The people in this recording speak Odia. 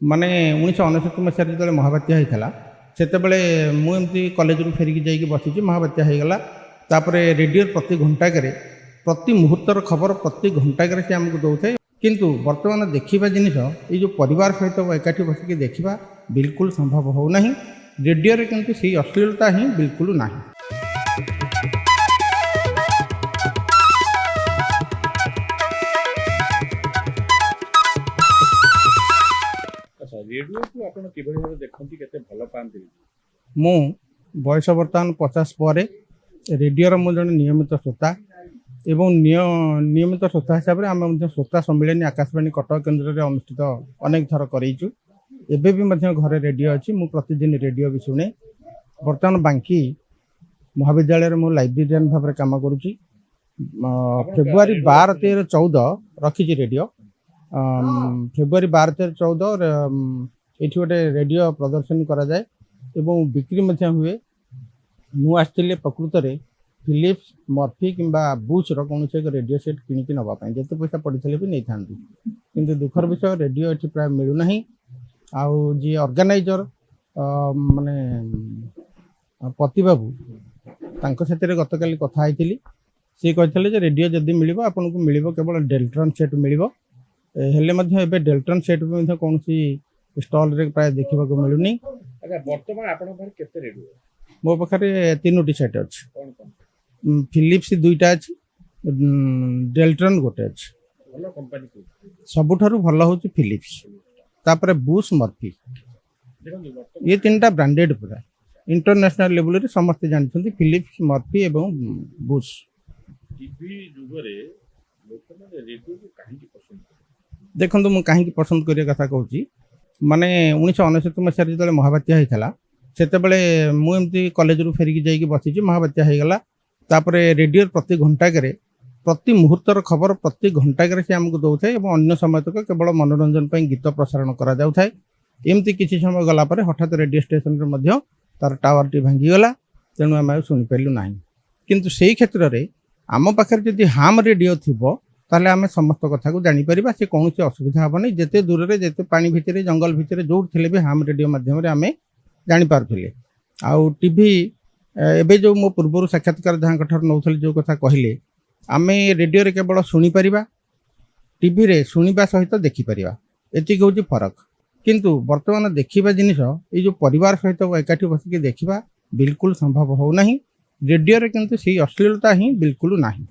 ମାନେ 1999 ମସିହାରେ ଯେତେବେଳେ ମହାବାତ୍ୟା ହେଇଥିଲା ସେତେବେଳେ ମୁଁ ଏମିତି କଲେଜରୁ ଫେରିକି ଯାଇକି ବସିଛି, ମହାବାତ୍ୟା ହେଇଗଲା। ତାପରେ ରେଡ଼ିଓ ପ୍ରତି ଘଣ୍ଟାକରେ ପ୍ରତି ମୁହୂର୍ତ୍ତର ଖବର ପ୍ରତି ଘଣ୍ଟାକରେ ସେ ଆମକୁ ଦେଉଥାଏ। କିନ୍ତୁ ବର୍ତ୍ତମାନ ଦେଖିବା ଜିନିଷ ଏଇ ଯେଉଁ ପରିବାର ସହିତ ଏକାଠି ବସିକି ଦେଖିବା ବିଲକୁଲ ସମ୍ଭବ ହେଉନାହିଁ। ରେଡ଼ିଓରେ କିନ୍ତୁ ସେଇ ଅଶ୍ଳୀଳତା ହିଁ ବିଲକୁଲ ନାହିଁ। ଆଚ୍ଛା, ରେଡିଓକୁ ଆପଣ କିଭଳି ଭାବେ ଦେଖନ୍ତି, କେତେ ଭଲ ପାଆନ୍ତି? ମୁଁ ବୟସ ବର୍ତ୍ତମାନ 50 ପରେ ରେଡ଼ିଓର ମୁଁ ଜଣେ ନିୟମିତ ଶ୍ରୋତା ଏବଂ ନିୟମିତ ଶ୍ରୋତା ହିସାବରେ ଆମେ ମଧ୍ୟ ଶ୍ରୋତା ସମ୍ମିଳନୀ ଆକାଶବାଣୀ କଟକ କେନ୍ଦ୍ରରେ ଅନୁଷ୍ଠିତ ଅନେକ ଥର କରେଇଛୁ। ଏବେ ବି ମଧ୍ୟ ଘରେ ରେଡ଼ିଓ ଅଛି, ମୁଁ ପ୍ରତିଦିନ ରେଡ଼ିଓ ବି ଶୁଣେ। ବର୍ତ୍ତମାନ ବାଙ୍କି ମହାବିଦ୍ୟାଳୟରେ ମୁଁ ଲାଇବ୍ରେରିଆନ୍ ଭାବରେ କାମ କରୁଛି। ଫେବୃଆରୀ 12, 13, 14 ରଖିଛି ରେଡ଼ିଓ। ଫେବୃଆରୀ 12, 13, 14 ଏଠି ଗୋଟେ ରେଡ଼ିଓ ପ୍ରଦର୍ଶନୀ କରାଯାଏ ଏବଂ ବିକ୍ରି ମଧ୍ୟ ହୁଏ। ମୁଁ ଆସିଥିଲି ପ୍ରକୃତରେ ଫିଲିପ୍ସ, ମର୍ଫି କିମ୍ବା ବୁଚ୍ର କୌଣସି ଏକ ରେଡ଼ିଓ ସେଟ୍ କିଣିକି ନେବା ପାଇଁ, ଯେତେ ପଇସା ପଡ଼ିଥିଲେ ବି ନେଇଥାନ୍ତି। କିନ୍ତୁ ଦୁଃଖର ବିଷୟ ରେଡ଼ିଓ ଏଠି ପ୍ରାୟ ମିଳୁନାହିଁ। ଆଉ ଯିଏ ଅର୍ଗାନାଇଜର ମାନେ ପତିବାବୁ, ତାଙ୍କ ସାଥିରେ ଗତକାଲି କଥା ହେଇଥିଲି। ସିଏ କହିଥିଲେ ଯେ ରେଡ଼ିଓ ଯଦି ମିଳିବ ଆପଣଙ୍କୁ ମିଳିବ କେବଳ ଡେଲ୍ଟ୍ରନ୍ ସେଟ୍ ମିଳିବ। ହେଲେ ମଧ୍ୟ ଏବେ ଡେଲ୍ଟ୍ରନ୍ ସେଟ୍ ବି ମଧ୍ୟ କୌଣସି ଷ୍ଟଲ୍ରେ ପ୍ରାୟ ଦେଖିବାକୁ ମିଳୁନି। ଆଚ୍ଛା, ବର୍ତ୍ତମାନ ଆପଣଙ୍କ ପାଖରେ କେତେ ରେଡିଓ? ମୋ ପାଖରେ 3ଟି ସେଟ୍ ଅଛି। କ'ଣ କ'ଣ? ଫିଲିପ୍ସ 2ଟା ଅଛି, ଡେଲ୍ଟ୍ରନ୍ ଗୋଟେ ଅଛି। ଭଲ କମ୍ପାନୀ କୋଉଠି? ସବୁଠାରୁ ଭଲ ହେଉଛି ଫିଲିପ୍ସ, ତାପରେ ବୁଶ୍, ମର୍ଫି। ଦେଖନ୍ତୁ, ବର୍ତ୍ତମାନ ये 3टा ବ୍ରାଣ୍ଡେଡ୍ ପୁରା ଇଣ୍ଟରନ୍ୟାସନାଲ ଲେବୁଲରେ ସମସ୍ତେ ଜାଣିଛନ୍ତି, ଫିଲିପ୍ସ, ମର୍ଫି ଏବଂ ବୁଶ୍। ଟିଭି ଯୁଗରେ ଲୋକମାନେ ରେଡିଓକୁ କାହିଁକି ପସନ୍ଦ କରନ୍ତି? ଦେଖନ୍ତୁ, ମୁଁ କାହିଁକି ପସନ୍ଦ କରିବା କଥା କହୁଛି। ମାନେ 1999 ମସିହାରେ ଯେତେବେଳେ ମହାବାତ୍ୟା ହେଇଥିଲା ସେତେବେଳେ ମୁଁ ଏମିତି କଲେଜରୁ ଫେରିକି ଯାଇକି ବସିଛି, ମହାବାତ୍ୟା ହେଇଗଲା। ତାପରେ ରେଡ଼ିଓ ପ୍ରତି ଘଣ୍ଟାକରେ ପ୍ରତି ମୁହୂର୍ତ୍ତର ଖବର ପ୍ରତି ଘଣ୍ଟାକରେ ସେ ଆମକୁ ଦେଉଥାଏ ଏବଂ ଅନ୍ୟ ସମୟତକ କେବଳ ମନୋରଞ୍ଜନ ପାଇଁ ଗୀତ ପ୍ରସାରଣ କରାଯାଉଥାଏ। ଏମିତି କିଛି ସମୟ ଗଲା ପରେ ହଠାତ୍ ରେଡ଼ିଓ ଷ୍ଟେସନରେ ମଧ୍ୟ ତାର ଟାୱାରଟି ଭାଙ୍ଗିଗଲା, ତେଣୁ ଆମେ ଆଉ ଶୁଣିପାରିଲୁ ନାହିଁ। କିନ୍ତୁ ସେଇ କ୍ଷେତ୍ରରେ ଆମ ପାଖରେ ଯଦି ହାମ୍ ରେଡ଼ିଓ ଥିବ ତାହେଲେ ଆମେ ସମସ୍ତ କଥାକୁ ଜାଣିପାରିବା, ସେ କୌଣସି ଅସୁବିଧା ହେବନି। ଯେତେ ଦୂରରେ, ଯେତେ ପାଣି ଭିତରେ, ଜଙ୍ଗଲ ଭିତରେ ଯେଉଁଠି ଥିଲେ ବି ହାମ୍ ରେଡ଼ିଓ ମାଧ୍ୟମରେ ଆମେ ଜାଣିପାରୁଥିଲେ। ଆଉ ଟିଭି ଏବେ ଯେଉଁ ମୋ ପୂର୍ବରୁ ସାକ୍ଷାତକାର ଯାହାଙ୍କ ଠାରୁ ନେଉଥିଲି ଯେଉଁ କଥା କହିଲେ, ଆମେ ରେଡ଼ିଓରେ କେବଳ ଶୁଣିପାରିବା, ଟିଭିରେ ଶୁଣିବା ସହିତ ଦେଖିପାରିବା, ଏତିକି ହେଉଛି ଫରକ। କିନ୍ତୁ ବର୍ତ୍ତମାନ ଦେଖିବା ଜିନିଷ ଏଇ ଯେଉଁ ପରିବାର ସହିତ ଏକାଠି ବସିକି ଦେଖିବା ବିଲକୁଲ ସମ୍ଭବ ହେଉନାହିଁ। ରେଡ଼ିଓରେ କିନ୍ତୁ ସେଇ ଅଶ୍ଳୀଳତା ହିଁ ବିଲକୁଲ ନାହିଁ।